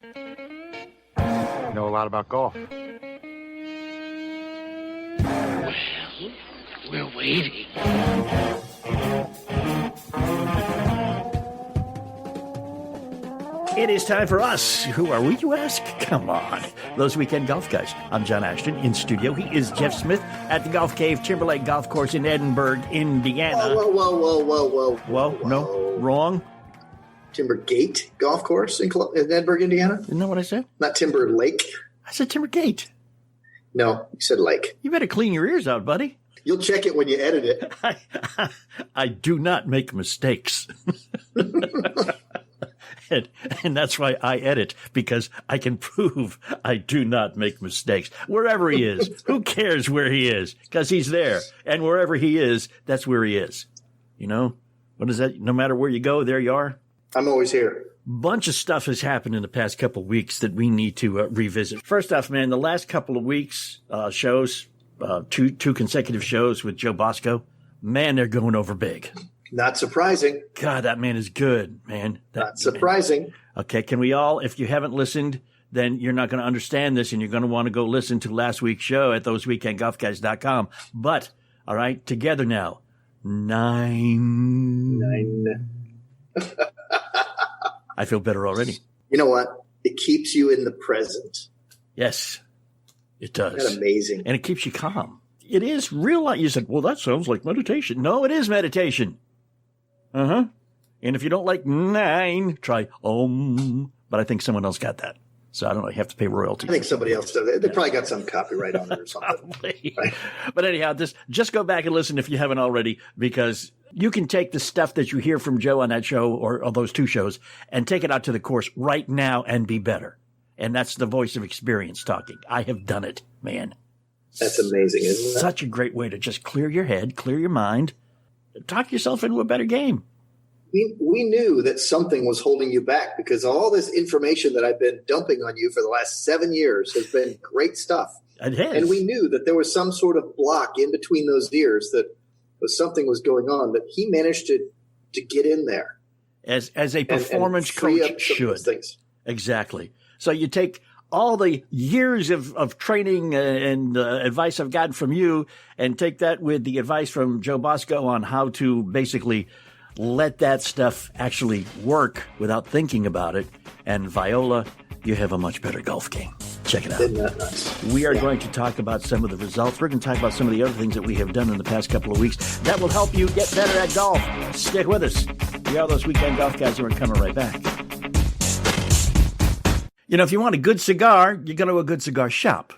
Know a lot about golf. Well, we're waiting. It is time for us. Who are we, you ask? Come on. Those Weekend Golf Guys. I'm John Ashton in studio. He is Jeff Smith at the Golf Cave Timberlake Golf Course in Edinburgh, Indiana. Whoa. No, wrong. Timbergate Golf Course in Edinburgh, Indiana? Isn't that what I said? Not Timberlake? I said Timbergate. No, you said lake. You better clean your ears out, buddy. You'll check it when you edit it. I do not make mistakes. And that's why I edit, because I can prove I do not make mistakes. Wherever he is, who cares where he is? Because he's there. And wherever he is, that's where he is. You know? What is that? No matter where you go, there you are. I'm always here. Bunch of stuff has happened in the past couple of weeks that we need to revisit. First off, man, the last couple of weeks, shows, two consecutive shows with Joe Bosco, man, they're going over big. Not surprising. God, that man is good, man. Not surprising. Man. Okay, can we all, if you haven't listened, then you're not going to understand this and you're going to want to go listen to last week's show at thoseweekendgolfguys.com. But, all right, together now, nine. I feel better already. You know what? It keeps you in the present. Yes, it does. Isn't that amazing? And it keeps you calm. It is real life. You said, well, that sounds like meditation. No, it is meditation. Uh-huh. And if you don't like nine, try Om. But I think someone else got that. So I don't know. You have to pay royalties. I think somebody else does it. They probably got some copyright on it or something. Probably. Right? But anyhow, just go back and listen if you haven't already, because you can take the stuff that you hear from Joe on that show or those two shows and take it out to the course right now and be better. And that's the voice of experience talking. I have done it, man. That's amazing, isn't it? Such a great way to just clear your head, clear your mind, talk yourself into a better game. We knew that something was holding you back because all this information that I've been dumping on you for the last 7 years has been great stuff. It has. And we knew that there was some sort of block in between those ears, that something was going on, that he managed to get in there. As a performance coach should. Things. Exactly. So you take all the years of training and advice I've gotten from you and take that with the advice from Joe Bosco on how to basically let that stuff actually work without thinking about it. And Viola, you have a much better golf game. Check it out. Isn't that nice? We are going to talk about some of the results. We're going to talk about some of the other things that we have done in the past couple of weeks that will help you get better at golf. Stick with us. We are Those Weekend Golf Guys, and we're coming right back. You know, if you want a good cigar, you go to a good cigar shop.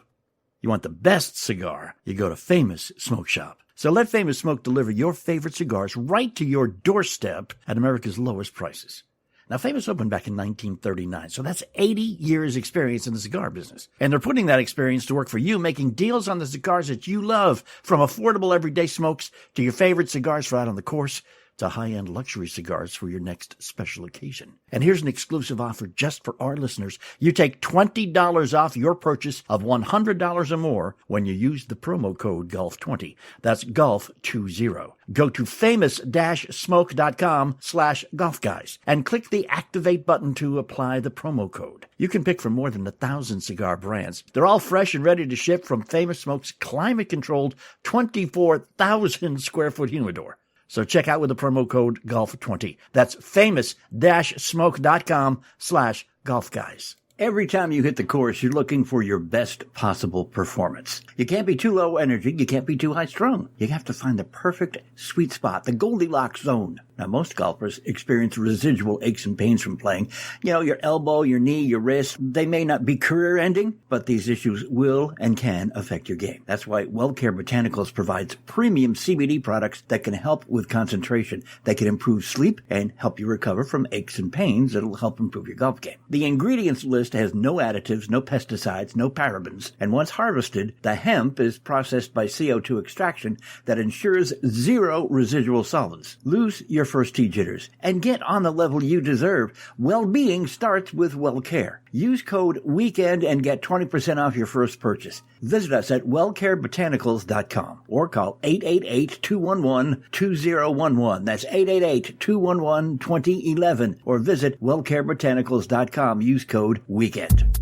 You want the best cigar, you go to Famous Smoke Shop. So let Famous Smoke deliver your favorite cigars right to your doorstep at America's lowest prices. Now, Famous opened back in 1939, so that's 80 years experience in the cigar business. And they're putting that experience to work for you, making deals on the cigars that you love, from affordable everyday smokes to your favorite cigars for out on the course, to high-end luxury cigars for your next special occasion. And here's an exclusive offer just for our listeners. You take $20 off your purchase of $100 or more when you use the promo code GOLF20. That's GOLF20. Go to famous-smoke.com/golfguys and click the activate button to apply the promo code. You can pick from more than 1,000 cigar brands. They're all fresh and ready to ship from Famous Smoke's climate-controlled 24,000 square foot humidor. So check out with the promo code GOLF20. That's famous-smoke.com/golfguys. Every time you hit the course, you're looking for your best possible performance. You can't be too low energy. You can't be too high strung. You have to find the perfect sweet spot, the Goldilocks zone. Now, most golfers experience residual aches and pains from playing. You know, your elbow, your knee, your wrist. They may not be career-ending, but these issues will and can affect your game. That's why WellCare Botanicals provides premium CBD products that can help with concentration, that can improve sleep, and help you recover from aches and pains that'll help improve your golf game. The ingredients list has no additives, no pesticides, no parabens, and once harvested, the hemp is processed by CO2 extraction that ensures zero residual solvents. Lose your first tee jitters and get on the level you deserve. Well-being starts with WellCare. Use code WEEKEND and get 20% off your first purchase. Visit us at wellcarebotanicals.com or call 888-211-2011. That's 888-211-2011 or visit wellcarebotanicals.com. Use code WEEKEND.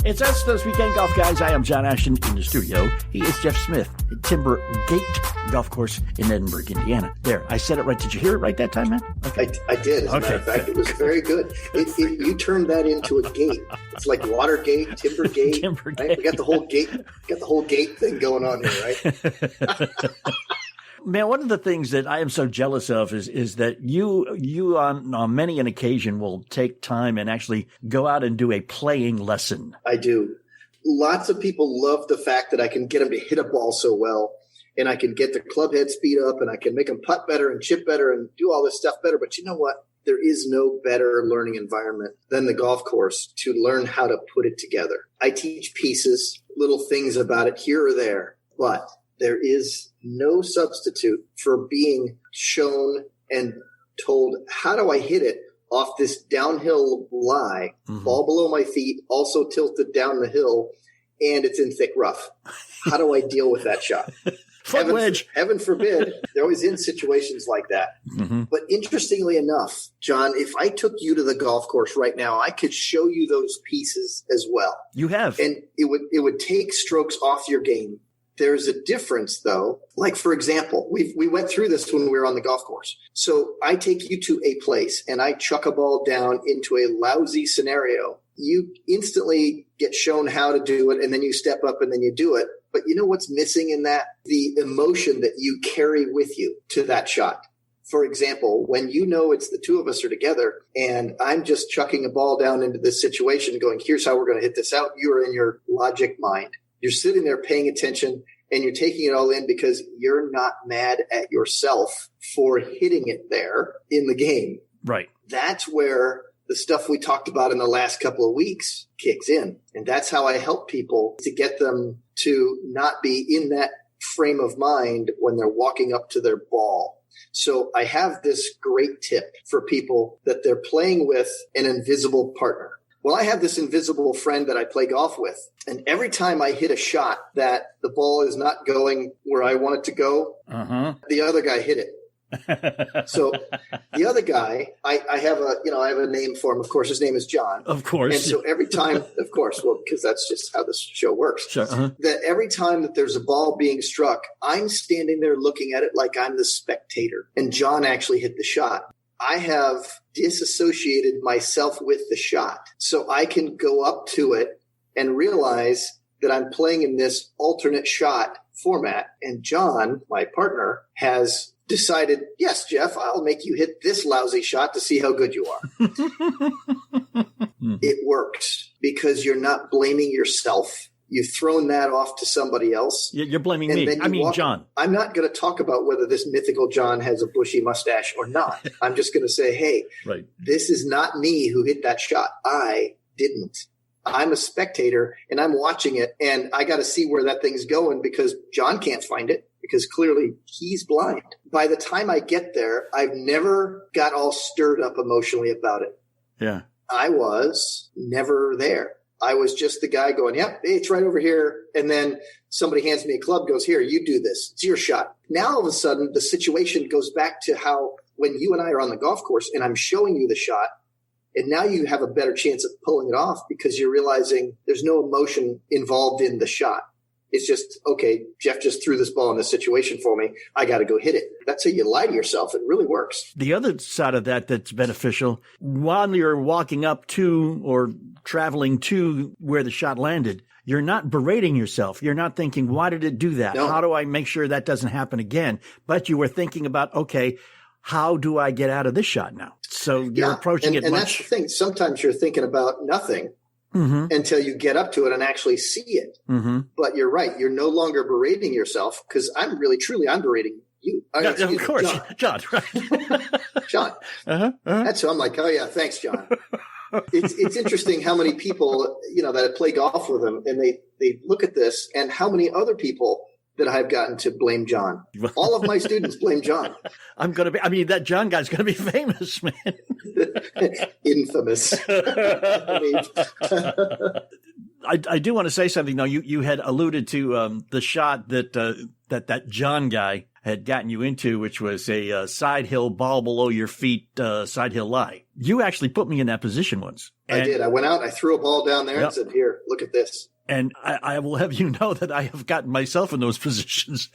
It's us, those Weekend Golf Guys. I am John Ashton in the studio. He is Jeff Smith at Timber Gate Golf Course in Edinburgh, Indiana. There, I said it right. Did you hear it right that time, man? Okay. I did. As a matter of fact, it was very good. You turned that into a gate. It's like Watergate, Timber Gate. Timber Right? Gate. We got the whole gate thing going on here, right? Man, one of the things that I am so jealous of is that you on many an occasion will take time and actually go out and do a playing lesson. I do. Lots of people love the fact that I can get them to hit a ball so well, and I can get their club head speed up, and I can make them putt better and chip better and do all this stuff better. But you know what? There is no better learning environment than the golf course to learn how to put it together. I teach pieces, little things about it here or there, but there is no substitute for being shown and told, how do I hit it off this downhill lie, ball below my feet, also tilted down the hill, and it's in thick rough. How do I deal with that shot? Foot wedge. Heaven forbid, they're always in situations like that. But interestingly enough, John, if I took you to the golf course right now, I could show you those pieces as well. You have. And it would take strokes off your game. There's a difference, though. Like, for example, we went through this when we were on the golf course. So I take you to a place and I chuck a ball down into a lousy scenario. You instantly get shown how to do it, and then you step up and then you do it. But you know what's missing in that? The emotion that you carry with you to that shot. For example, when you know it's the two of us are together and I'm just chucking a ball down into this situation going, here's how we're going to hit this out. You're in your logic mind. You're sitting there paying attention and you're taking it all in because you're not mad at yourself for hitting it there in the game. Right. That's where the stuff we talked about in the last couple of weeks kicks in. And that's how I help people to get them to not be in that frame of mind when they're walking up to their ball. So I have this great tip for people that they're playing with an invisible partner. Well, I have this invisible friend that I play golf with, and every time I hit a shot that the ball is not going where I want it to go, the other guy hit it. So the other guy, I have a name for him. Of course, his name is John. Of course. And so every time, of course, well, because that's just how this show works. Sure. That every time that there's a ball being struck, I'm standing there looking at it like I'm the spectator. And John actually hit the shot. I have disassociated myself with the shot so I can go up to it and realize that I'm playing in this alternate shot format. And John, my partner, has decided, yes, Jeff, I'll make you hit this lousy shot to see how good you are. It works because you're not blaming yourself. You've thrown that off to somebody else. You're blaming me. I mean, John. I'm not going to talk about whether this mythical John has a bushy mustache or not. I'm just going to say, hey, right. This is not me who hit that shot. I didn't. I'm a spectator and I'm watching it, and I got to see where that thing's going because John can't find it because clearly he's blind. By the time I get there, I've never got all stirred up emotionally about it. Yeah. I was never there. I was just the guy going, yep, hey, it's right over here. And then somebody hands me a club, goes, here, you do this. It's your shot. Now, all of a sudden, the situation goes back to how when you and I are on the golf course and I'm showing you the shot, and now you have a better chance of pulling it off because you're realizing there's no emotion involved in the shot. It's just, okay, Jeff just threw this ball in this situation for me. I got to go hit it. That's how you lie to yourself. It really works. The other side of that that's beneficial, while you're walking up to or traveling to where the shot landed, you're not berating yourself. You're not thinking, why did it do that? No. How do I make sure that doesn't happen again? But you were thinking about, okay, how do I get out of this shot now? So you're approaching it and much. that's the thing. Sometimes you're thinking about nothing. Until you get up to it and actually see it. But you're right. You're no longer berating yourself because I'm berating you. Of course. John. John. That's so I'm like, oh, yeah, thanks, John. It's interesting how many people, that play golf with him and they look at this and how many other people that I've gotten to blame John. All of my students blame John. That John guy's going to be famous, man. Infamous. I do want to say something, though. You had alluded to the shot that John guy had gotten you into, which was a side hill ball below your feet, side hill lie. You actually put me in that position once. I did. I went out, I threw a ball down there and said, here, look at this. And I will have you know that I have gotten myself in those positions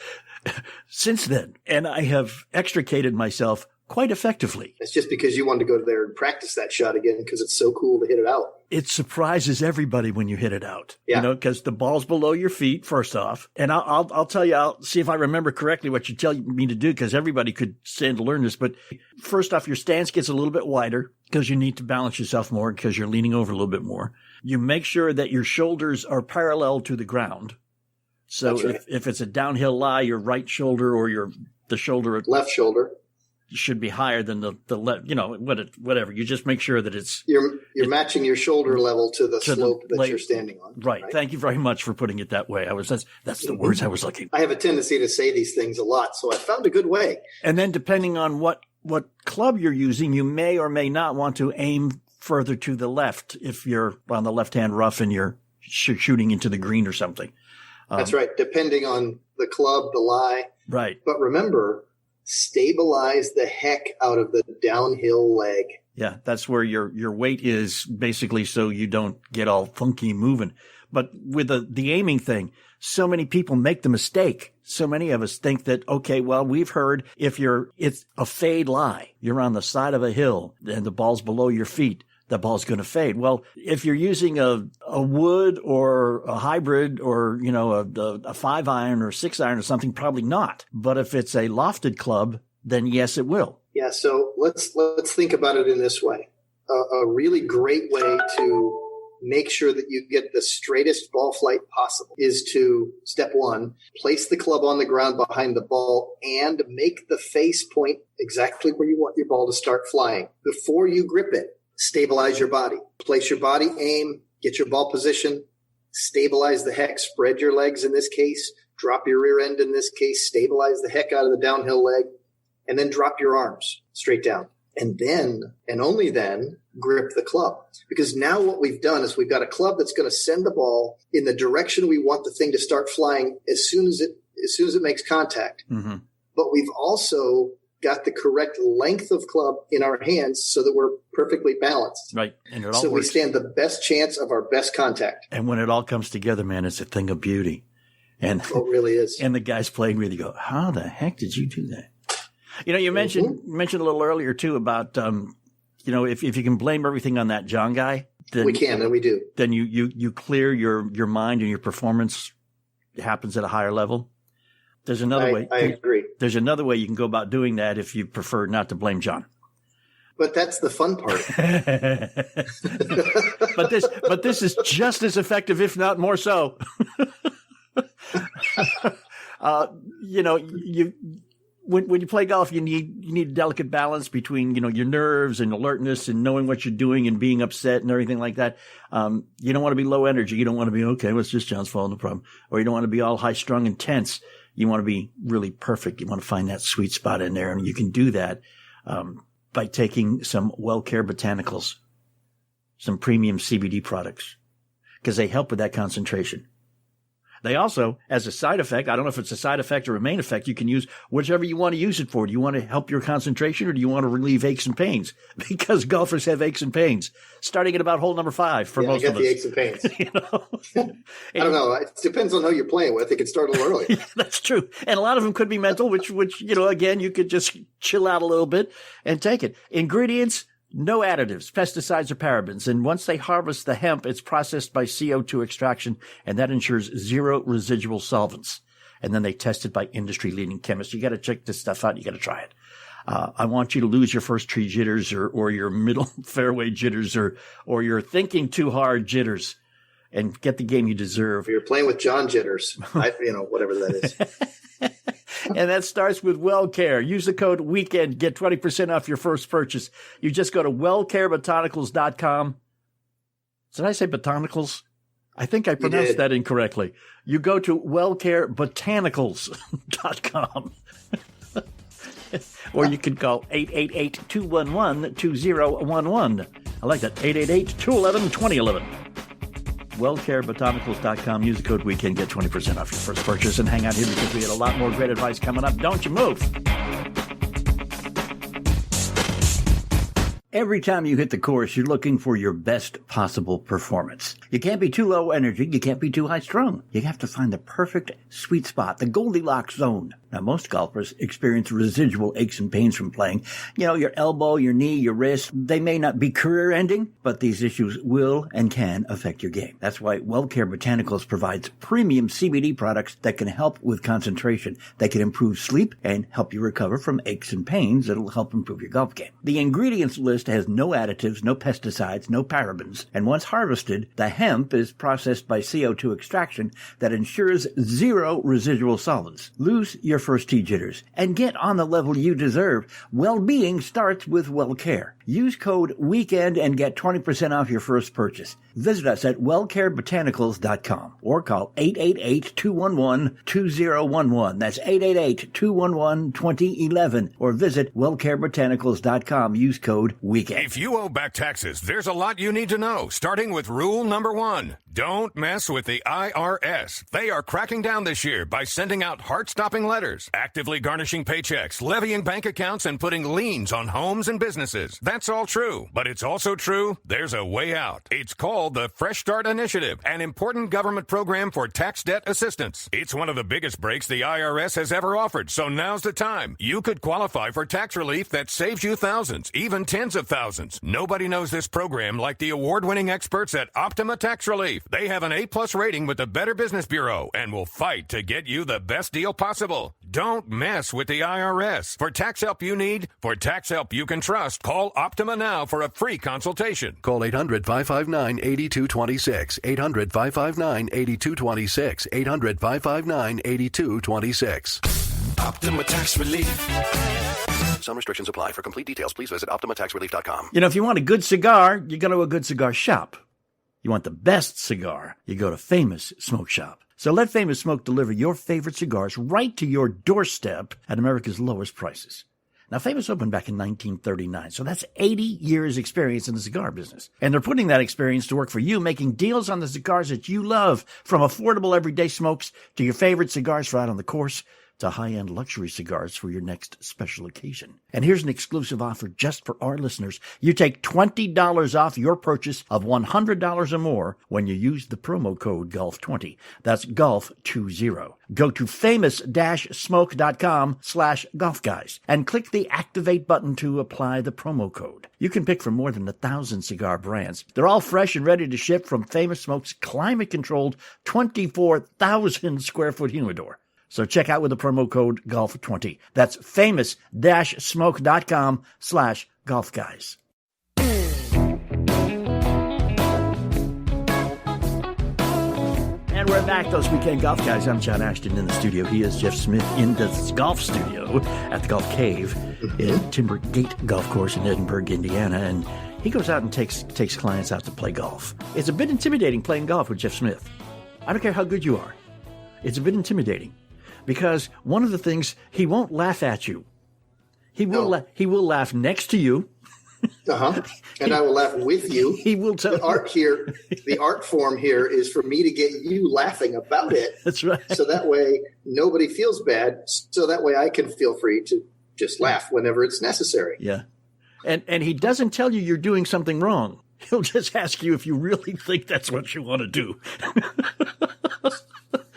since then. And I have extricated myself quite effectively. It's just because you wanted to go there and practice that shot again because it's so cool to hit it out. It surprises everybody when you hit it out, because the ball's below your feet, first off. And I'll tell you, I'll see if I remember correctly what you tell me to do, because everybody could stand to learn this. But first off, your stance gets a little bit wider because you need to balance yourself more because you're leaning over a little bit more. You make sure that your shoulders are parallel to the ground. So if it's a downhill lie, your right shoulder or the shoulder, left shoulder, should be higher than the left, whatever. You just make sure that you're matching your shoulder level to the slope that you're standing on. Right. Thank you very much for putting it that way. That's the words I was looking for. I have a tendency to say these things a lot, so I found a good way. And then depending on what club you're using, you may or may not want to aim further to the left if you're on the left-hand rough and you're shooting into the green or something. That's right. Depending on the club, the lie. Right. But remember, stabilize the heck out of the downhill leg. Yeah, that's where your weight is, basically, so you don't get all funky moving. But with the aiming thing, so many people make the mistake. So many of us think that, okay, well, we've heard it's a fade lie. You're on the side of a hill and the ball's below your feet. The ball's going to fade. Well, if you're using a wood or a hybrid or, a 5-iron or 6-iron or something, probably not. But if it's a lofted club, then yes, it will. Yeah. So let's think about it in this way. A really great way to make sure that you get the straightest ball flight possible is to, step one, place the club on the ground behind the ball and make the face point exactly where you want your ball to start flying. Before you grip it, stabilize your body. Place your body, aim, get your ball position, stabilize the heck, spread your legs in this case, drop your rear end in this case, stabilize the heck out of the downhill leg, and then drop your arms straight down. And then, and only then, grip the club. Because now what we've done is we've got a club that's going to send the ball in the direction we want the thing to start flying as soon as it makes contact. Mm-hmm. But we've also got the correct length of club in our hands so that we're perfectly balanced. Right. And it all so works. We stand the best chance of our best contact. And when it all comes together, man, it's a thing of beauty. And it really is. And the guys playing with you go, how the heck did you do that? You mentioned a little earlier too about, if you can blame everything on that John guy, then we can, and we do. Then you clear your mind and your performance happens at a higher level. There's another way. I agree. There's another way you can go about doing that if you prefer not to blame John. But that's the fun part. but this is just as effective, if not more so. When you play golf, you need a delicate balance between, your nerves and alertness and knowing what you're doing and being upset and everything like that. You don't want to be low energy. You don't want to be, okay, well, it's just John's fault, no problem. Or you don't want to be all high strung and tense. You want to be really perfect. You want to find that sweet spot in there. And you can do that, by taking some WellCare Botanicals, some premium CBD products, because they help with that concentration. They also, as a side effect, I don't know if it's a side effect or a main effect, you can use whichever you want to use it for. Do you want to help your concentration or do you want to relieve aches and pains? Because golfers have aches and pains, starting at about hole number 5 for most of us. I get the aches and pains. I don't know. It depends on who you're playing with. It can start a little early. Yeah, that's true. And a lot of them could be mental, which again, you could just chill out a little bit and take it. Ingredients: no additives, pesticides, or parabens. And once they harvest the hemp, it's processed by CO2 extraction, and that ensures zero residual solvents. And then they test it by industry-leading chemists. You got to check this stuff out. You got to try it. I want you to lose your first tree jitters or your middle fairway jitters or your thinking too hard jitters and get the game you deserve. You're playing with John jitters, whatever that is. And that starts with WellCare. Use the code WEEKEND. Get 20% off your first purchase. You just go to wellcarebotanicals.com. Did I say botanicals? I think I pronounced that incorrectly. You go to wellcarebotanicals.com. Or you can call 888-211-2011. I like that, 888-211-2011. Wellcarebotanicals.com. Use the code WEEKEND. Get 20% off your first purchase. And hang out here because we had a lot more great advice coming up. Don't you move. Every time you hit the course, you're looking for your best possible performance. You can't be too low energy. You can't be too high strung. You have to find the perfect sweet spot, the Goldilocks zone. Now, most golfers experience residual aches and pains from playing. You know, your elbow, your knee, your wrist. They may not be career-ending, but these issues will and can affect your game. That's why WellCare Botanicals provides premium CBD products that can help with concentration, that can improve sleep, and help you recover from aches and pains that'll help improve your golf game. The ingredients list has no additives, no pesticides, no parabens, and once harvested, the hemp is processed by CO2 extraction that ensures zero residual solvents. Lose your first tee jitters and get on the level you deserve. Well-being starts with WellCare. Use code WEEKEND and get 20% off your first purchase. Visit us at wellcarebotanicals.com or call 888-211-2011. That's 888-211-2011 or visit wellcarebotanicals.com. Use code WEEKEND. If you owe back taxes, there's a lot you need to know, starting with rule number 1. Don't mess with the IRS. They are cracking down this year by sending out heart-stopping letters, actively garnishing paychecks, levying bank accounts, and putting liens on homes and businesses. That's all true, but it's also true there's a way out. It's called the Fresh Start Initiative, an important government program for tax debt assistance. It's one of the biggest breaks the IRS has ever offered, so now's the time. You could qualify for tax relief that saves you thousands, even tens of thousands. Nobody knows this program like the award-winning experts at Optima Tax Relief. They have an A+ rating with the Better Business Bureau and will fight to get you the best deal possible. Don't mess with the IRS. For tax help you need, for tax help you can trust, call Optima now for a free consultation. Call 800-559-8226. 800-559-8226. 800-559-8226. Optima Tax Relief. Some restrictions apply. For complete details, please visit OptimaTaxRelief.com. You know, if you want a good cigar, you go to a good cigar shop. You want the best cigar, you go to Famous Smoke Shop. So let Famous Smoke deliver your favorite cigars right to your doorstep at America's lowest prices. Now, Famous opened back in 1939, so that's 80 years experience in the cigar business. And they're putting that experience to work for you, making deals on the cigars that you love, from affordable everyday smokes to your favorite cigars for out on the course, to high-end luxury cigars for your next special occasion. And here's an exclusive offer just for our listeners. You take $20 off your purchase of $100 or more when you use the promo code GOLF20. That's GOLF20. Go to famous-smoke.com/golfguys and click the activate button to apply the promo code. You can pick from more than 1,000 cigar brands. They're all fresh and ready to ship from Famous Smoke's climate-controlled 24,000 square foot humidor. So check out with the promo code GOLF20. That's famous-smoke.com/golfguys. And we're back, those weekend golf guys. I'm John Ashton in the studio. He is Jeff Smith in the golf studio at the Golf Cave in Timber Gate Golf Course in Edinburgh, Indiana. And he goes out and takes clients out to play golf. It's a bit intimidating playing golf with Jeff Smith. I don't care how good you are. It's a bit intimidating. Because one of the things, he won't laugh at you. He will laugh next to you. And I will laugh with you. He will tell the art form here is for me to get you laughing about it. That's right. So that way nobody feels bad. So that way I can feel free to just laugh whenever it's necessary. Yeah. And he doesn't tell you you're doing something wrong. He'll just ask you if you really think that's what you want to do.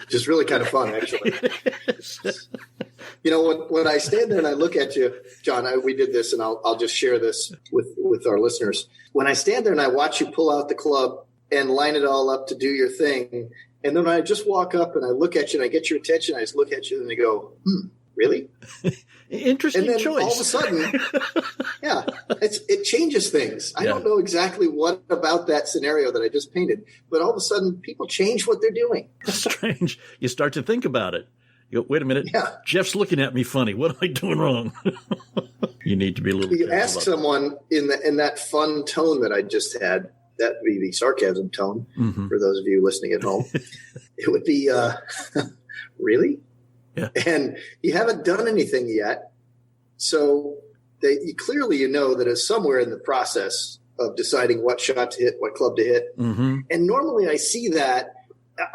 Just really kind of fun, actually. You know, when I stand there and I look at you, John, we did this, and I'll just share this with our listeners. When I stand there and I watch you pull out the club and line it all up to do your thing, and then I just walk up and I look at you and I get your attention, I just look at you and I go, really? Interesting and then choice. All of a sudden, yeah, it changes things. I don't know exactly what about that scenario that I just painted, but all of a sudden people change what they're doing. Strange. You start to think about it. You go, wait a minute. Yeah. Jeff's looking at me funny. What am I doing wrong? You need to be a little. You ask someone in that fun tone that I just had, that would be the sarcasm tone Mm-hmm. for those of you listening at home. It would be, really? Yeah. And you haven't done anything yet. So clearly you know that it's somewhere in the process of deciding what shot to hit, what club to hit. Mm-hmm. And normally I see that.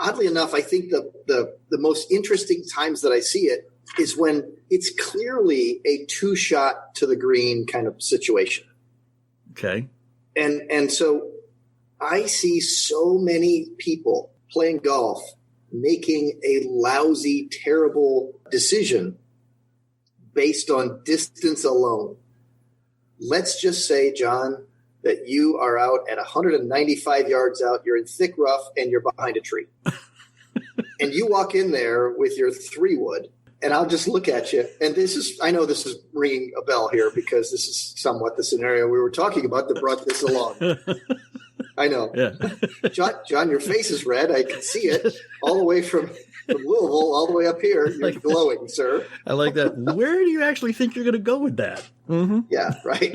Oddly enough, I think the most interesting times that I see it is when it's clearly a 2-shot to the green kind of situation. Okay. And so I see so many people playing golf making a lousy, terrible decision based on distance alone. Let's just say, John, that you are out at 195 yards out, you're in thick rough, and you're behind a tree. And you walk in there with your 3-wood, and I'll just look at you. And I know this is ringing a bell here because this is somewhat the scenario we were talking about that brought this along. I know. Yeah. John, your face is red. I can see it all the way from Louisville all the way up here. You're glowing, sir. I like that. Where do you actually think you're going to go with that? Mm-hmm. Yeah, right.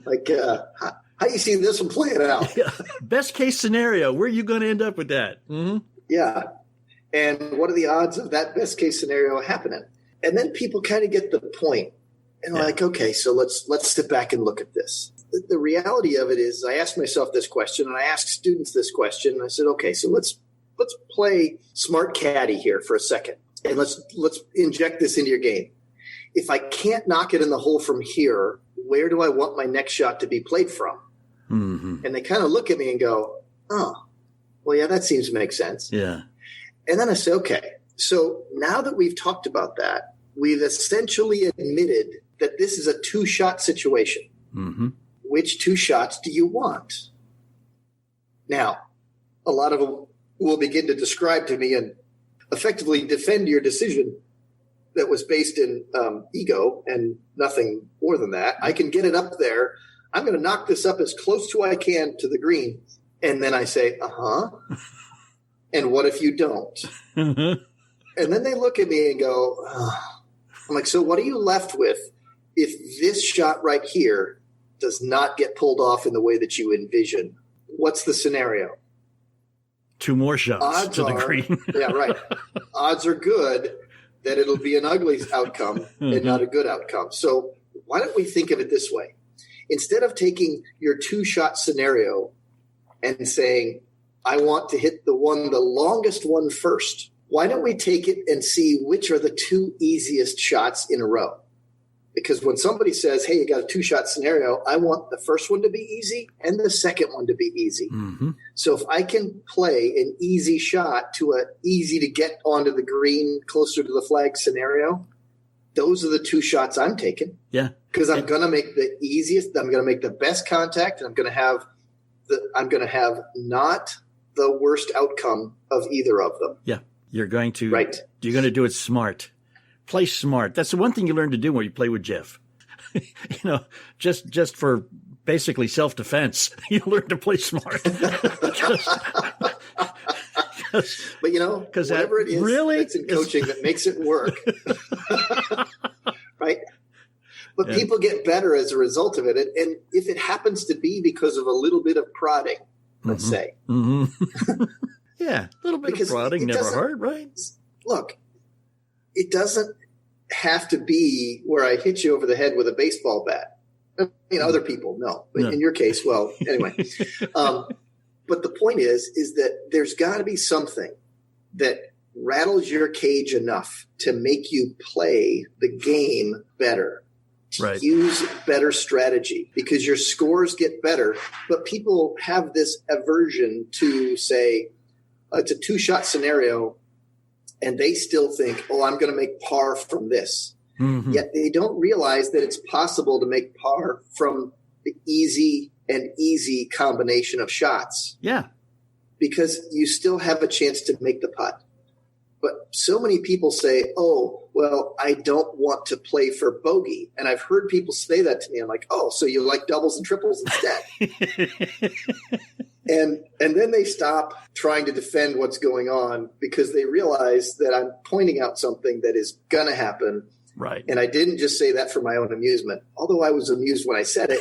Like, how do you see this one playing out? Yeah. Best case scenario, where are you going to end up with that? Mm-hmm. Yeah. And what are the odds of that best case scenario happening? And then people kind of get the point. And like, okay, so let's sit back and look at this. The reality of it is I asked myself this question and I asked students this question. And I said, okay, so let's play smart caddy here for a second. And let's inject this into your game. If I can't knock it in the hole from here, where do I want my next shot to be played from? Mm-hmm. And they kind of look at me and go, oh, well, yeah, that seems to make sense. Yeah. And then I say, okay, so now that we've talked about that, we've essentially admitted that this is a 2-shot situation. Mm-hmm. Which 2 shots do you want? Now, a lot of them will begin to describe to me and effectively defend your decision that was based in ego and nothing more than that. I can get it up there. I'm going to knock this up as close to I can to the green. And then I say, and what if you don't? Mm-hmm. And then they look at me and go, I'm like, so what are you left with if this shot right here does not get pulled off in the way that you envision? What's the scenario? 2 more shots Odds to the are, green. Yeah, right. Odds are good that it'll be an ugly outcome and not a good outcome. So why don't we think of it this way? Instead of taking your 2-shot scenario and saying, I want to hit the longest one first, why don't we take it and see which are the 2 easiest shots in a row? Because when somebody says, hey, you got a 2-shot scenario, I want the first one to be easy and the second one to be easy. Mm-hmm. So if I can play an easy shot to an easy to get onto the green closer to the flag scenario, those are the 2 shots I'm taking. Yeah. Because I'm going to make the easiest, I'm going to make the best contact, and I'm going to have not the worst outcome of either of them. Yeah. You're going to Right. You're going to do it smart. Play smart. That's the one thing you learn to do when you play with Jeff. Just for basically self-defense, you learn to play smart. But whatever it is really that's in coaching that makes it work, right? But people get better as a result of it. And if it happens to be because of a little bit of prodding, let's say. Mm-hmm. Yeah, a little bit of prodding never hurt, right? Look, it doesn't have to be where I hit you over the head with a baseball bat. I mean, other people, no. But in your case, well, anyway. But the point is that there's got to be something that rattles your cage enough to make you play the game better, to use better strategy, because your scores get better. But people have this aversion to say it's a 2-shot scenario, and they still think, oh, I'm going to make par from this. Mm-hmm. Yet they don't realize that it's possible to make par from the easy combination of shots. Yeah. Because you still have a chance to make the putt. But so many people say, oh, well, I don't want to play for bogey. And I've heard people say that to me. I'm like, oh, so you like doubles and triples instead? And then they stop trying to defend what's going on because they realize that I'm pointing out something that is going to happen. Right. And I didn't just say that for my own amusement, although I was amused when I said it.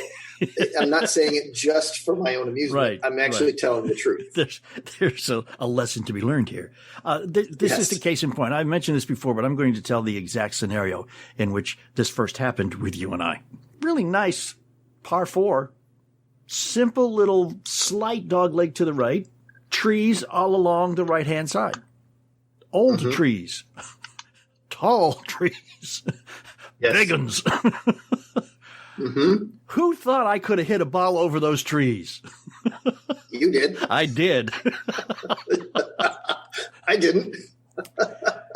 I'm not saying it just for my own amusement. Right. I'm actually telling the truth. There's a lesson to be learned here. This is the case in point. I've mentioned this before, but I'm going to tell the exact scenario in which this first happened with you and I. Really nice par 4, simple little slight dogleg to the right, trees all along the right-hand side. Old trees, tall trees, big ones. Who thought I could have hit a ball over those trees? You did. I did. I didn't.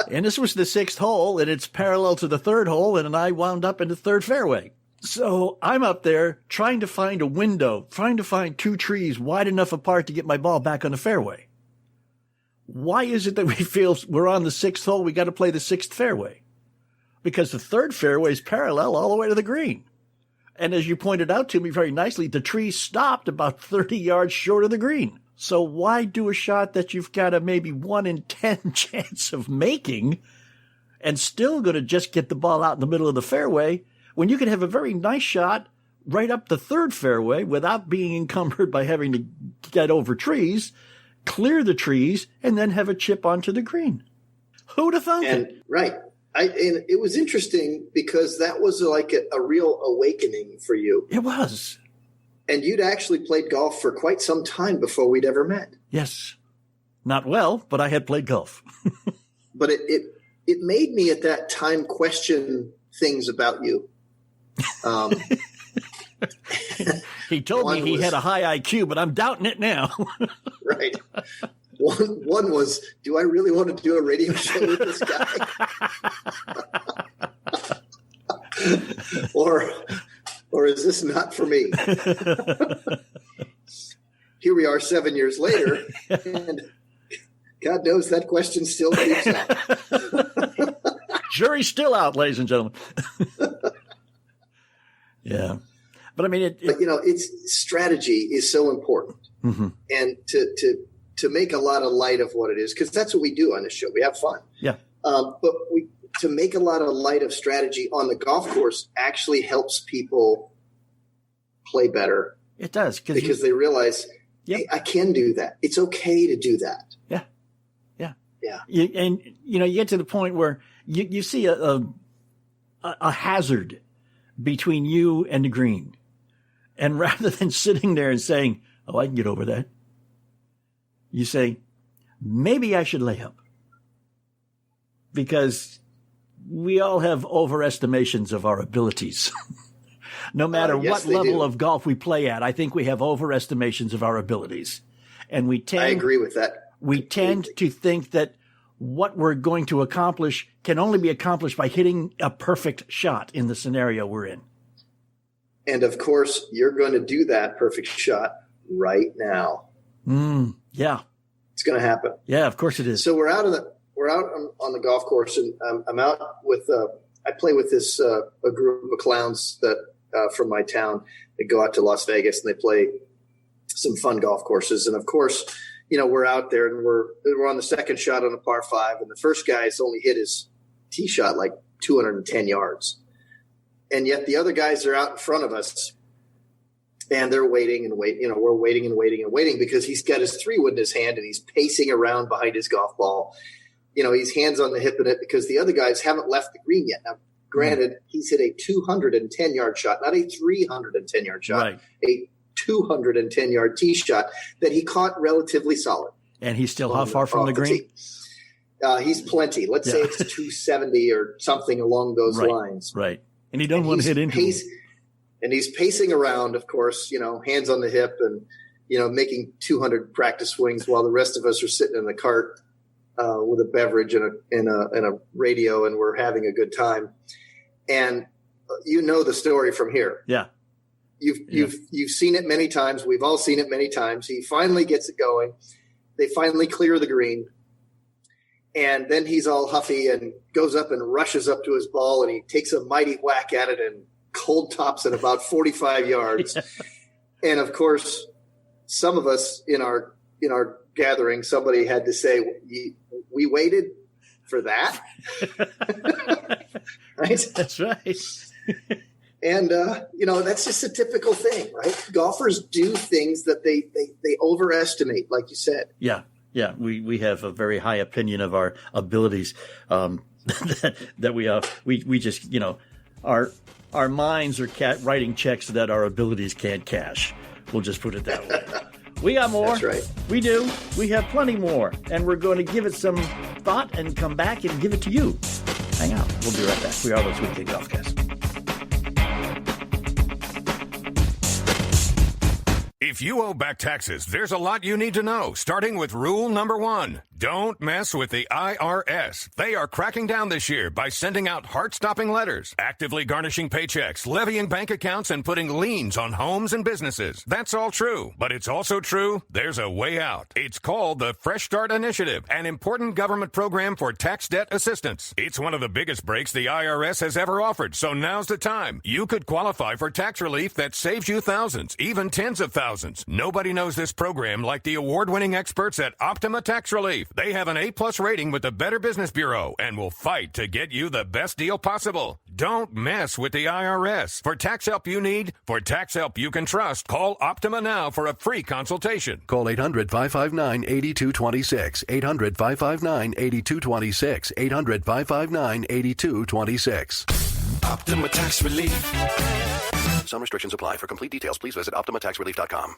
And this was the 6th hole, and it's parallel to the 3rd hole, and I wound up in the 3rd fairway. So I'm up there trying to find a window, trying to find 2 trees wide enough apart to get my ball back on the fairway. Why is it that we feel we're on the 6th hole, we got to play the 6th fairway? Because the 3rd fairway is parallel all the way to the green. And as you pointed out to me very nicely, the tree stopped about 30 yards short of the green. So why do a shot that you've got a maybe 1 in 10 chance of making and still going to just get the ball out in the middle of the fairway when you can have a very nice shot right up the 3rd fairway without being encumbered by having to get over trees, clear the trees, and then have a chip onto the green? Who'd have thunk it? Right. And it was interesting because that was like a real awakening for you. It was. And you'd actually played golf for quite some time before we'd ever met. Yes. Not well, but I had played golf. But it made me at that time question things about you. He told me he had a high IQ, but I'm doubting it now. Right. One was, do I really want to do a radio show with this guy? or is this not for me? Here we are 7 years later, and God knows that question still keeps out. Jury's still out, ladies and gentlemen. Yeah. But I mean, but it's strategy is so important. And to make a lot of light of what it is, because that's what we do on this show. We have fun. Yeah. But to make a lot of light of strategy on the golf course actually helps people play better. It does. Because they realize, hey, I can do that. It's okay to do that. Yeah. Yeah. Yeah. You get to the point where you see a hazard between you and the green. And rather than sitting there and saying, oh, I can get over that, you say, maybe I should lay up. Because we all have overestimations of our abilities. No matter what level of golf we play at, I think we have overestimations of our abilities. And I agree with that. We tend to think that what we're going to accomplish can only be accomplished by hitting a perfect shot in the scenario we're in. And of course, you're going to do that perfect shot right now. Yeah. It's going to happen. Yeah, of course it is. So we're out on the golf course, and I'm out with I play with this a group of clowns that from my town. They go out to Las Vegas and they play some fun golf courses. And of course, we're out there and we're on the second shot on a par 5, and the first guy's only hit his tee shot like 210 yards. And yet the other guys are out in front of us, and they're waiting and waiting. We're waiting and waiting and waiting because he's got his 3-wood in his hand and he's pacing around behind his golf ball. He's hands on the hip in it because the other guys haven't left the green yet. Now, granted, he's hit a 210-yard shot, not a 310-yard shot, right. A 210-yard tee shot that he caught relatively solid. And he's still how far from the green? He's plenty. Let's say it's 270 or something along those lines. Right. And he doesn't want to hit into him. And he's pacing around, of course, hands on the hip and, making 200 practice swings while the rest of us are sitting in the cart with a beverage and a radio, and we're having a good time. And the story from here. Yeah. You've seen it many times. We've all seen it many times. He finally gets it going. They finally clear the green. And then he's all huffy and goes up and rushes up to his ball, and he takes a mighty whack at it and cold tops it about 45 yards. Yeah. And of course, some of us in our gathering, somebody had to say, we waited for that. Right? That's right. And, that's just a typical thing, right? Golfers do things that they overestimate, like you said. Yeah. Yeah. We have a very high opinion of our abilities, that we just, our minds are writing checks that our abilities can't cash. We'll just put it that way. We got more. That's right. We do. We have plenty more. And we're going to give it some thought and come back and give it to you. Hang out. We'll be right back. We are those Weekend Golfcast. If you owe back taxes, there's a lot you need to know, starting with rule number 1. Don't mess with the IRS. They are cracking down this year by sending out heart-stopping letters, actively garnishing paychecks, levying bank accounts, and putting liens on homes and businesses. That's all true, but it's also true there's a way out. It's called the Fresh Start Initiative, an important government program for tax debt assistance. It's one of the biggest breaks the IRS has ever offered, so now's the time. You could qualify for tax relief that saves you thousands, even tens of thousands. Nobody knows this program like the award-winning experts at Optima Tax Relief. They have an A+ rating with the Better Business Bureau and will fight to get you the best deal possible. Don't mess with the IRS. For tax help you need, for tax help you can trust, call Optima now for a free consultation. Call 800-559-8226. 800-559-8226. 800-559-8226. Optima Tax Relief. Some restrictions apply. For complete details, please visit OptimaTaxRelief.com.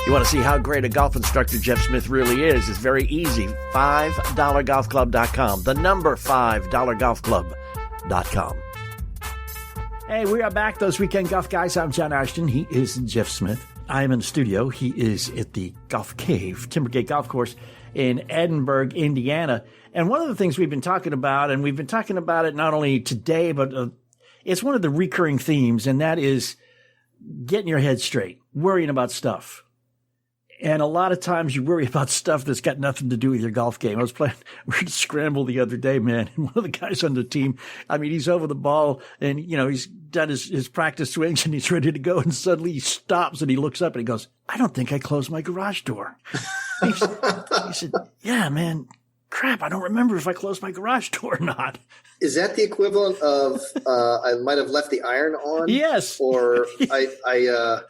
You want to see how great a golf instructor Jeff Smith really is? It's very easy. $5golfclub.com. The number $5golfclub.com. Hey, we are back, those Weekend Golf Guys. I'm John Ashton. He is Jeff Smith. I am in the studio. He is at the Golf Cave, Timbergate Golf Course in Edinburgh, Indiana. And one of the things we've been talking about, and we've been talking about it not only today, but it's one of the recurring themes, and that is getting your head straight, worrying about stuff. And a lot of times you worry about stuff that's got nothing to do with your golf game. I was playing, we were scramble the other day, man. And one of the guys on the team, I mean, he's over the ball and, he's done his practice swings and he's ready to go. And suddenly he stops and he looks up and he goes, I don't think I closed my garage door. He said, yeah, man, crap. I don't remember if I closed my garage door or not. Is that the equivalent of I might have left the iron on? Yes. Or I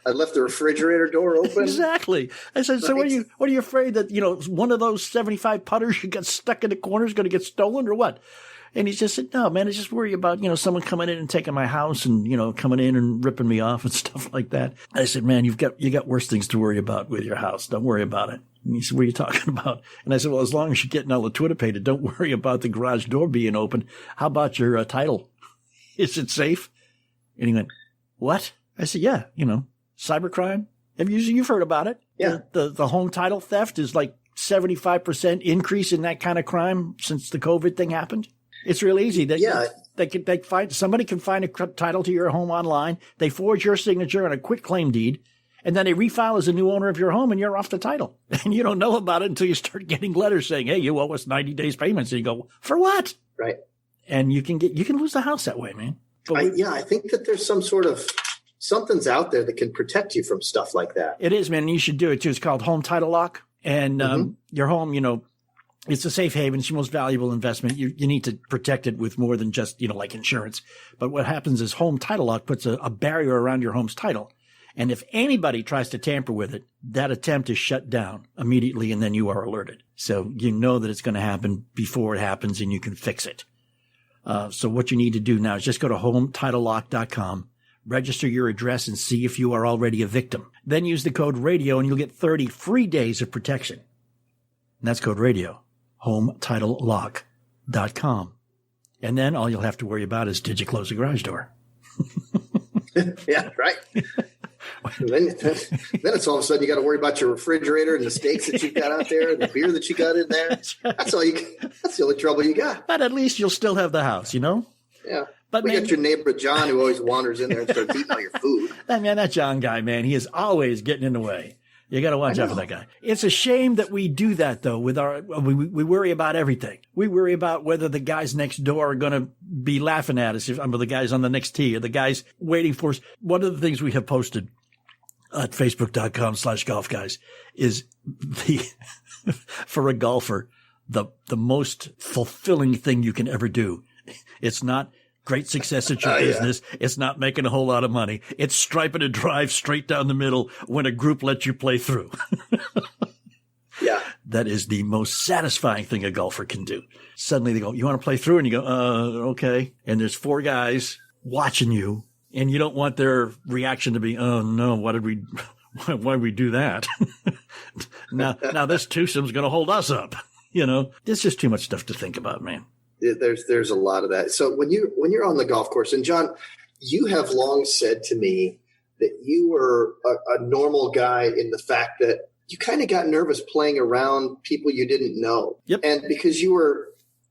left the refrigerator door open? Exactly. I said, so what are you afraid that, one of those 75 putters you got stuck in the corner is going to get stolen or what? And he just said, no, man, I just worry about, someone coming in and taking my house and, coming in and ripping me off and stuff like that. I said, man, you got worse things to worry about with your house. Don't worry about it. And he said, what are you talking about? And I said, well, as long as you're getting all the Twitter painted, don't worry about the garage door being open. How about your title? Is it safe? And he went, what? I said, yeah, cybercrime. You've heard about it. Yeah. The home title theft is like 75% increase in that kind of crime since the COVID thing happened. It's real easy. Somebody can find a title to your home online. They forge your signature on a quit claim deed. And then they refile as a new owner of your home and you're off the title. And you don't know about it until you start getting letters saying, hey, you owe us 90 days payments. And you go, for what? Right. And you can lose the house that way, man. I think that there's something's out there that can protect you from stuff like that. It is, man. And you should do it too. It's called Home Title Lock. And your home, it's a safe haven. It's your most valuable investment. You need to protect it with more than just, like insurance. But what happens is Home Title Lock puts a barrier around your home's title. And if anybody tries to tamper with it, that attempt is shut down immediately and then you are alerted. So you know that it's going to happen before it happens and you can fix it. So what you need to do now is just go to HomeTitleLock.com, register your address and see if you are already a victim. Then use the code RADIO and you'll get 30 free days of protection. And that's code RADIO, HomeTitleLock.com. And then all you'll have to worry about is, did you close the garage door? Yeah, right. Then it's all of a sudden you got to worry about your refrigerator and the steaks that you've got out there and the beer that you got in there. That's the only trouble you got. But at least you'll still have the house, Yeah. But we got your neighbor John who always wanders in there and starts eating all your food. That John guy, man, he is always getting in the way. You got to watch out for that guy. It's a shame that we do that, though. We worry about everything. We worry about whether the guys next door are going to be laughing at us, the guys on the next tee, or the guys waiting for us. One of the things we have posted at facebook.com/golf guys is for a golfer, the most fulfilling thing you can ever do. It's not great success at your business. Yeah. It's not making a whole lot of money. It's striping a drive straight down the middle when a group lets you play through. Yeah. That is the most satisfying thing a golfer can do. Suddenly they go, you want to play through? And you go, okay. And there's 4 guys watching you, and you don't want their reaction to be, oh no, why did we do that? now this twosome's going to hold us up. There's just too much stuff to think about, man. There's a lot of that. So when you're on the golf course, and John, you have long said to me that you were a normal guy in the fact that you kind of got nervous playing around people you didn't know. Yep. And because you were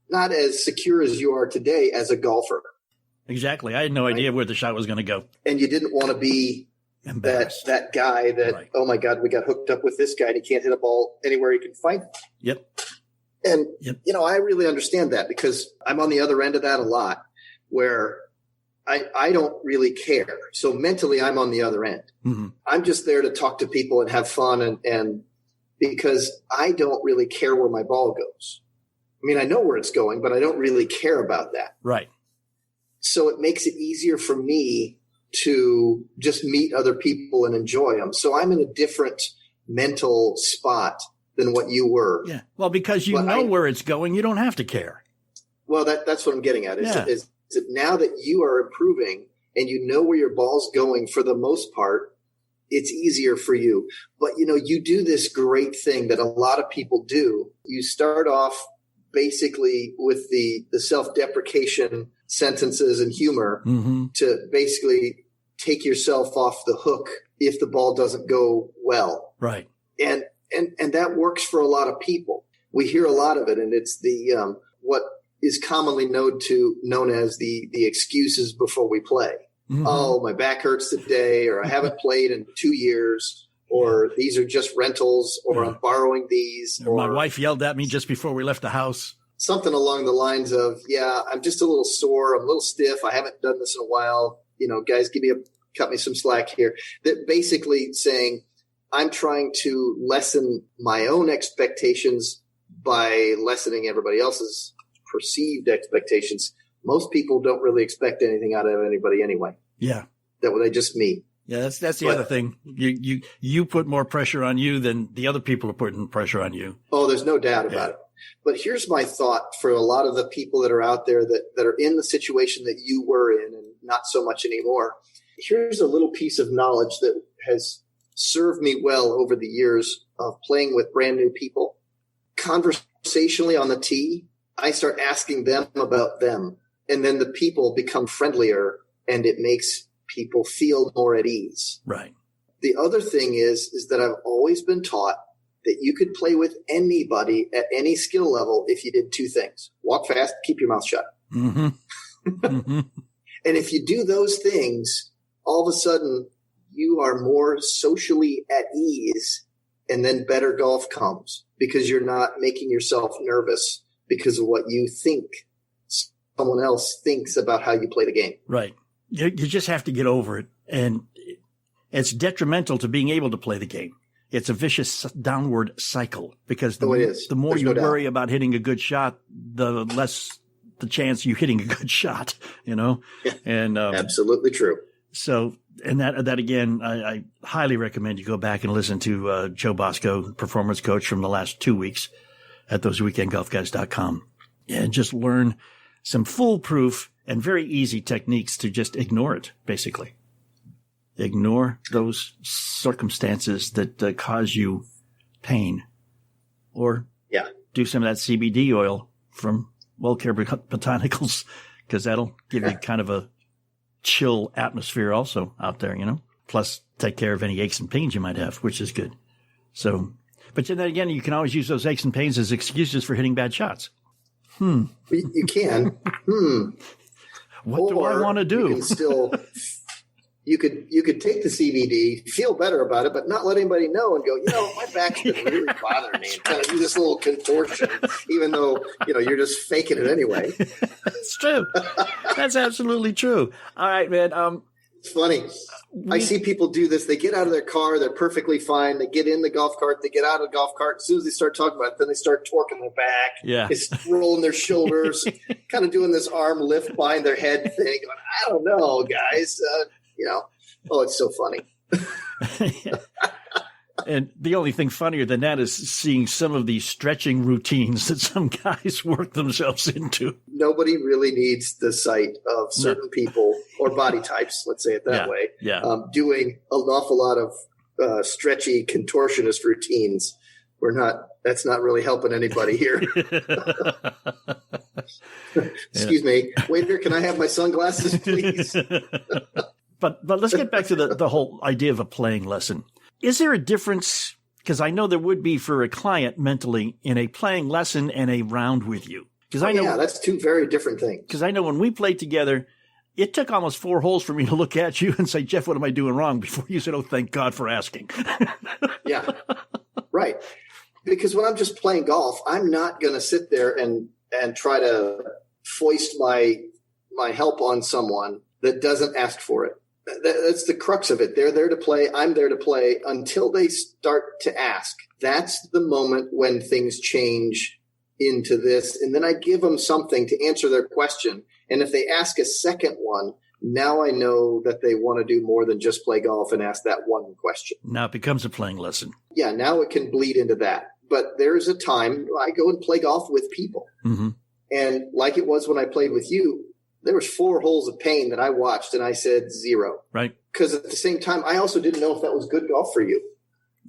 not as secure as you are today as a golfer. Exactly. I had no idea where the shot was going to go. And you didn't want to be that guy that, oh my God, we got hooked up with this guy and he can't hit a ball anywhere he can find it. Yep. And, I really understand that because I'm on the other end of that a lot where I don't really care. So mentally, I'm on the other end. Mm-hmm. I'm just there to talk to people and have fun. And because I don't really care where my ball goes. I mean, I know where it's going, but I don't really care about that. Right. So it makes it easier for me to just meet other people and enjoy them. So I'm in a different mental spot than what you were. Yeah. Well, because you know where it's going, you don't have to care. Well, that's what I'm getting at. Is that now that you are improving and you know where your ball's going for the most part, it's easier for you. But, you do this great thing that a lot of people do. You start off basically with the self-deprecation sentences and humor to basically take yourself off the hook if the ball doesn't go well. Right. And that works for a lot of people. We hear a lot of it, and it's the what is commonly known as the excuses before we play. Mm-hmm. Oh, my back hurts today, or I haven't played in 2 years, or these are just rentals, or I'm borrowing these. Or my wife yelled at me just before we left the house. Something along the lines of, I'm just a little sore, I'm a little stiff, I haven't done this in a while. Guys, cut me some slack here. That basically saying, I'm trying to lessen my own expectations by lessening everybody else's perceived expectations. Most people don't really expect anything out of anybody anyway. Yeah. That they just meet. Yeah, that's the other thing. You put more pressure on you than the other people are putting pressure on you. Oh, there's no doubt about it. But here's my thought for a lot of the people that are out there that are in the situation that you were in and not so much anymore. Here's a little piece of knowledge that has served me well over the years of playing with brand new people. Conversationally on the tee, I start asking them about them, and then the people become friendlier, and it makes people feel more at ease. Right. The other thing is that I've always been taught that you could play with anybody at any skill level if you did 2 things. Walk fast, keep your mouth shut. Mm-hmm. Mm-hmm. And if you do those things, all of a sudden you are more socially at ease, and then better golf comes because you're not making yourself nervous because of what you think someone else thinks about how you play the game. Right. You just have to get over it. And it's detrimental to being able to play the game. It's a vicious downward cycle because the more There's you worry about hitting a good shot, the less the chance you're hitting a good shot, Yeah, and absolutely true. So, and that again, I highly recommend you go back and listen to Joe Bosco, performance coach from the last 2 weeks at thoseweekendgolfguys.com, and just learn some foolproof and very easy techniques to just ignore it, basically. Ignore those circumstances that cause you pain, or do some of that CBD oil from WellCare Botanicals, because that'll give you kind of a chill atmosphere also out there, plus take care of any aches and pains you might have, which is good. So, but then again, you can always use those aches and pains as excuses for hitting bad shots. You can. What do I want to do? You can still, you could take the CBD, feel better about it, but not let anybody know and go, my back's been really bothering me, and kind of do this little contortion, even though, you're just faking it anyway. It's true. That's absolutely true. All right, man. It's funny. I see people do this. They get out of their car. They're perfectly fine. They get in the golf cart. They get out of the golf cart. As soon as they start talking about it, then they start torquing their back. Yeah. It's rolling their shoulders, kind of doing this arm lift behind their head thing. Going, I don't know, guys. Oh, it's so funny. And the only thing funnier than that is seeing some of these stretching routines that some guys work themselves into. Nobody really needs the sight of certain people or body types, let's say it that way, doing an awful lot of stretchy contortionist routines. That's not really helping anybody here. Excuse me. Waiter, can I have my sunglasses, please? But let's get back to the whole idea of a playing lesson. Is there a difference? Because I know there would be for a client mentally in a playing lesson and a round with you. Because I know that's two very different things. Because I know when we played together, it took almost 4 holes for me to look at you and say, Jeff, what am I doing wrong? Before you said, oh, thank God for asking. Yeah, right. Because when I'm just playing golf, I'm not going to sit there and try to foist my help on someone that doesn't ask for it. That's the crux of it. They're there to play. I'm there to play until they start to ask. That's the moment when things change into this. And then I give them something to answer their question. And if they ask a second one, now I know that they want to do more than just play golf and ask that one question. Now it becomes a playing lesson. Yeah, now it can bleed into that. But there's a time I go and play golf with people. Mm-hmm. And like it was when I played with you, there was 4 holes of pain that I watched and I said 0. Right. Because at the same time, I also didn't know if that was good golf for you.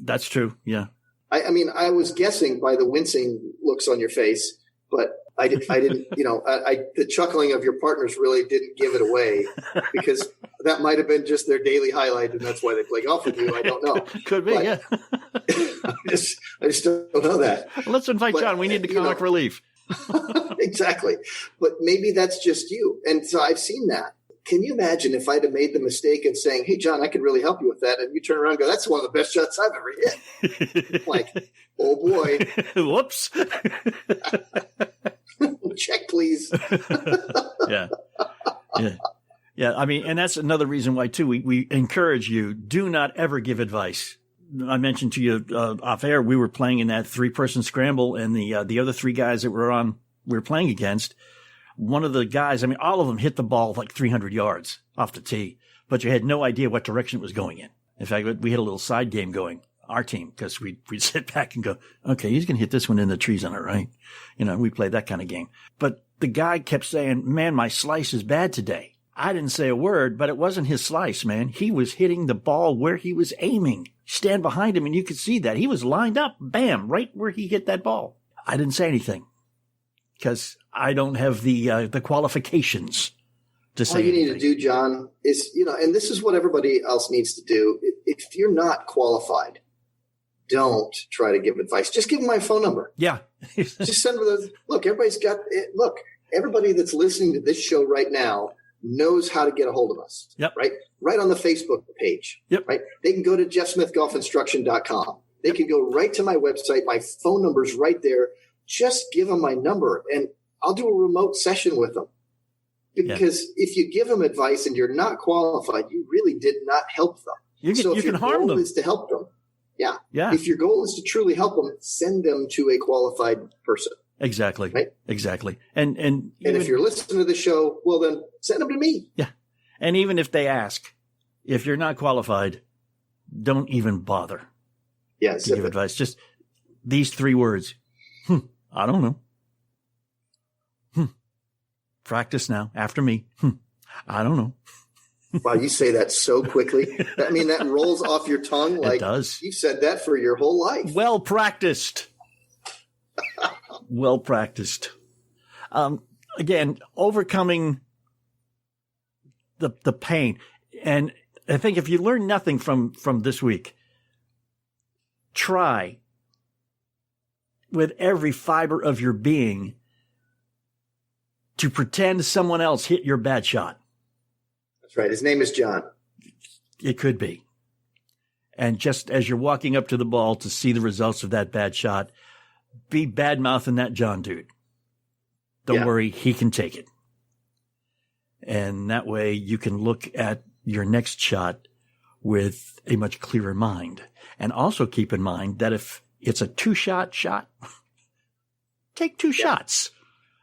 That's true. Yeah. I mean, I was guessing by the wincing looks on your face, but I didn't, the chuckling of your partners really didn't give it away, because that might have been just their daily highlight. And that's why they play golf with you. I don't know. Could be. But yeah. I just don't know that. Let's invite John. We need the comic relief. Exactly. But maybe that's just you. And so I've seen that. Can you imagine if I'd have made the mistake of saying, hey, John, I can really help you with that. And you turn around and go, that's one of the best shots I've ever hit. Like, oh boy. Whoops. Check, please. Yeah. Yeah. I mean, and that's another reason why, too, we encourage you, do not ever give advice. I mentioned to you off air, we were playing in that 3-person scramble, and the other 3 guys that we were playing against, one of the guys, I mean, all of them hit the ball like 300 yards off the tee, but you had no idea what direction it was going in. In fact, we had a little side game going, our team, because we'd sit back and go, okay, he's going to hit this one in the trees on it, right? We played that kind of game. But the guy kept saying, man, my slice is bad today. I didn't say a word, but it wasn't his slice, man. He was hitting the ball where he was aiming. Stand behind him and you could see that. He was lined up, bam, right where he hit that ball. I didn't say anything because I don't have the qualifications to say anything. All you need to do, John, is, and this is what everybody else needs to do. If you're not qualified, don't try to give advice. Just give them my phone number. Yeah. Just send them those. Look, everybody that's listening to this show right now knows how to get a hold of us. Yep. Right on the Facebook page. Yep. Right. They can go to jeffsmithgolfinstruction.com. They can go right to my website. My phone number's right there. Just give them my number and I'll do a remote session with them. Because if you give them advice and you're not qualified, you really did not help them. You can harm them. If your goal is to help them, yeah. If your goal is to truly help them, send them to a qualified person. Exactly. Right? Exactly. And if you're listening to the show, well, then send them to me. Yeah. And even if they ask, if you're not qualified, don't even bother to give advice. Just these 3 words. I don't know. Practice now. After me. I don't know. Wow, you say that so quickly. I mean, that rolls off your tongue like it does. You've said that for your whole life. Well practiced. Well practiced. Again, overcoming the pain. And I think if you learn nothing from this week, try with every fiber of your being to pretend someone else hit your bad shot. That's right. His name is John. It could be. And just as you're walking up to the ball to see the results of that bad shot, be bad-mouthing that John dude. Don't worry, he can take it. And that way you can look at your next shot with a much clearer mind. And also keep in mind that if it's a 2-shot shot, take 2 shots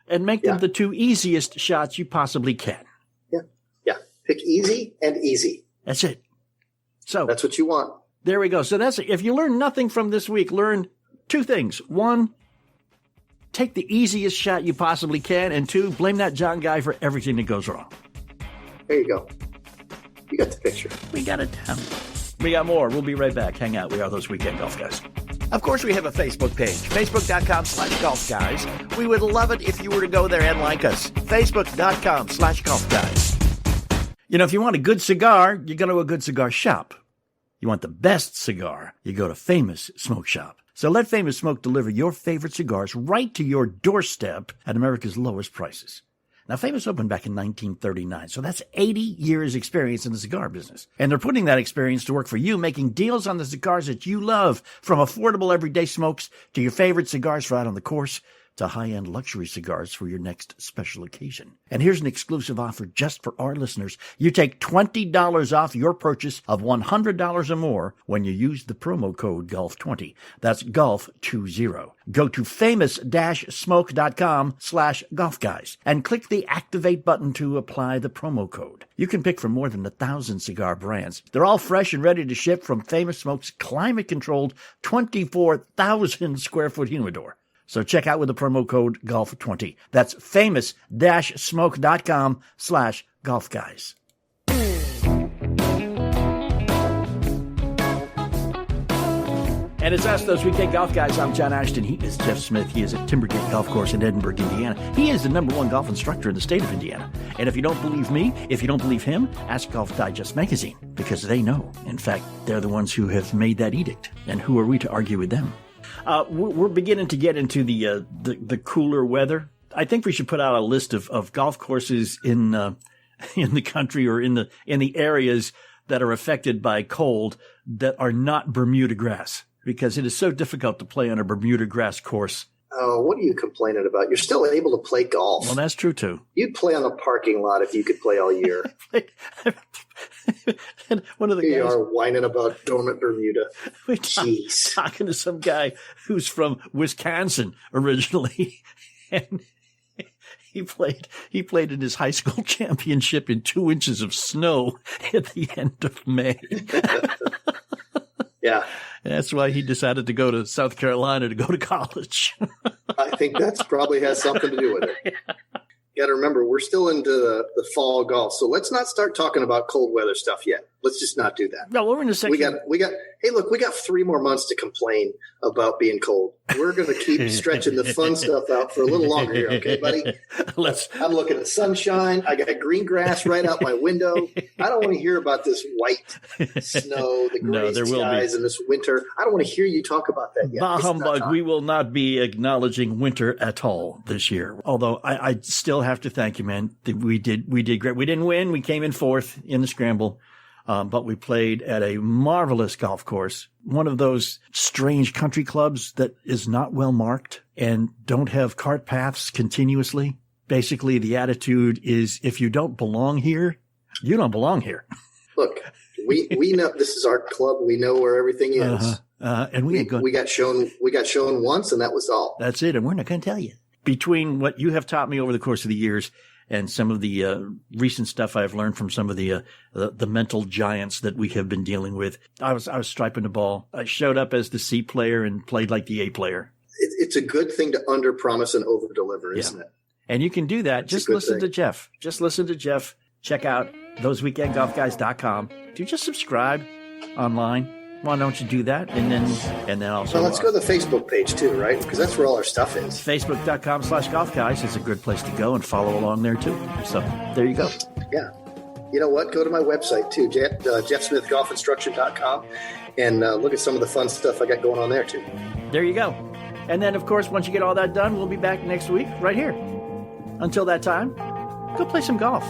and make them the 2 easiest shots you possibly can. Yeah. Pick easy and easy. That's it. So that's what you want. There we go. So that's it. If you learn nothing from this week, learn 2 things. 1, take the easiest shot you possibly can. And 2, blame that John guy for everything that goes wrong. There you go. You got the picture. We got it down. We got more. We'll be right back. Hang out. We are those Weekend Golf Guys. Of course, we have a Facebook page, facebook.com/Golf Guys. We would love it if you were to go there and like us. Facebook.com/Golf Guys. You know, if you want a good cigar, you go to a good cigar shop. You want the best cigar, you go to Famous Smoke Shop. So let Famous Smoke deliver your favorite cigars right to your doorstep at America's lowest prices. Now, Famous opened back in 1939, so that's 80 years experience in the cigar business. And they're putting that experience to work for you, making deals on the cigars that you love, from affordable everyday smokes to your favorite cigars for out on the course, to high-end luxury cigars for your next special occasion. And here's an exclusive offer just for our listeners. You take $20 off your purchase of $100 or more when you use the promo code GOLF20. That's GOLF20. Go to famous-smoke.com/golfguys and click the activate button to apply the promo code. You can pick from more than 1,000 cigar brands. They're all fresh and ready to ship from Famous Smoke's climate-controlled 24,000 square foot humidor. So check out with the promo code GOLF20. That's famous-smoke.com/golfguys. And it's us, those Weekend Golf Guys. I'm John Ashton. He is Jeff Smith. He is at Timbergate Golf Course in Edinburgh, Indiana. He is the #1 golf instructor in the state of Indiana. And if you don't believe me, if you don't believe him, ask Golf Digest magazine, because they know. In fact, they're the ones who have made that edict. And who are we to argue with them? We're beginning to get into the cooler weather. I think we should put out a list of golf courses in the country, or in the areas that are affected by cold, that are not Bermuda grass, because it is so difficult to play on a Bermuda grass course. Oh, what are you complaining about? You're still able to play golf. Well, that's true too. You'd play on the parking lot if you could play all year. And one of the Here guys, you are whining about dormant Bermuda. Jeez. Talking to some guy who's from Wisconsin originally, and he played in his high school championship in 2 inches of snow at the end of May. Yeah. That's why he decided to go to South Carolina to go to college. I think that's probably has something to do with it. You got to remember, we're still into the fall golf, so let's not start talking about cold weather stuff yet. Let's just not do that. No, we're in a section. We got. Hey, look, we got 3 more months to complain about being cold. We're going to keep stretching the fun stuff out for a little longer here, okay, buddy? I'm looking at sunshine. I got green grass right out my window. I don't want to hear about this white snow, the gray skies, and this winter. I don't want to hear you talk about that yet. Bah humbug, we will not be acknowledging winter at all this year. Although I still have to thank you, man. We did great. We didn't win. We came in 4th in the scramble. But we played at a marvelous golf course, one of those strange country clubs that is not well marked and don't have cart paths continuously. Basically, the attitude is, if you don't belong here, you don't belong here. Look, we know this is our club. We know where everything is. And we got shown once, and that was all. That's it. And we're not going to tell you. Between what you have taught me over the course of the years and some of the recent stuff I've learned from some of the mental giants that we have been dealing with, I was striping the ball. I showed up as the C player and played like the A player. It's a good thing to under promise and over deliver, isn't it? And you can do that. Just listen to Jeff. Just listen to Jeff. Check out thoseweekendgolfguys.com. Do just subscribe online. Why don't you do that? And then also. Well, let's go to the Facebook page too, right? Because that's where all our stuff is. Facebook.com/golfguys is a good place to go and follow along there too. So there you go. Yeah. You know what? Go to my website too, JeffSmithGolfInstruction.com, and look at some of the fun stuff I got going on there too. There you go. And then, of course, once you get all that done, we'll be back next week right here. Until that time, go play some golf.